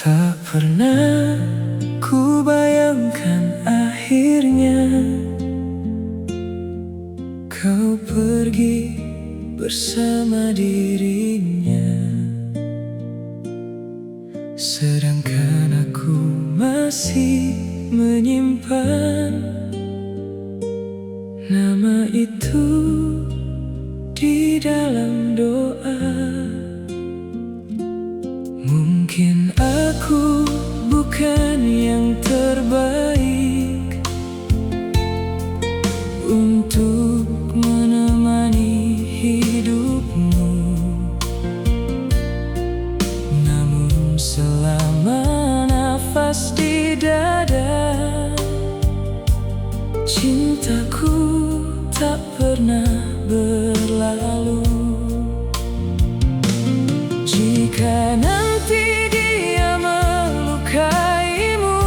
Tak pernah ku bayangkan akhirnya kau pergi bersama dirinya, sedangkan aku masih menyimpan nama itu di dalam doa. Mungkin aku bukan yang terbaik untuk menemani hidupmu, namun selama nafas di dada, cintaku tak pernah berlalu. Jika nanti dia melukaimu,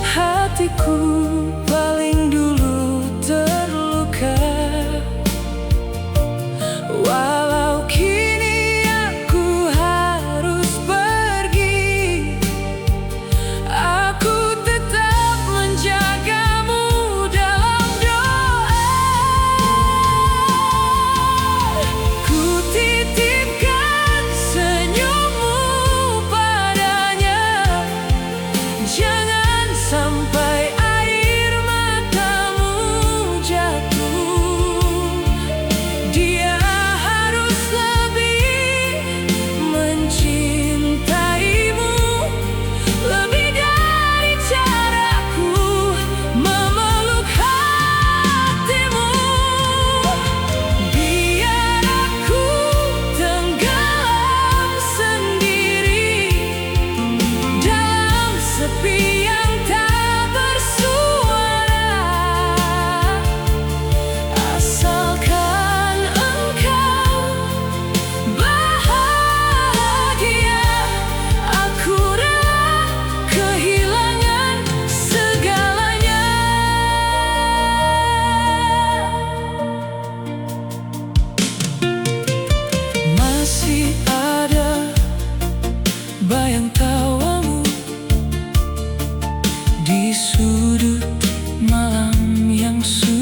hatiku paling dulu terluka. Walau kini aku harus pergi, aku tetap menjagamu dalam doa. Ku titipkan senyummu padanya, jangan sampai air matamu jatuh. Dia harus lebih mencintaimu, lebih dari caraku memeluk hatimu. Biar aku tenggelam sendiri dalam sepi yang tak bersuara, asalkan engkau bahagia. Aku rela kehilangan segalanya. Masih ada bayang tawamu di sudut malam yang sunyi.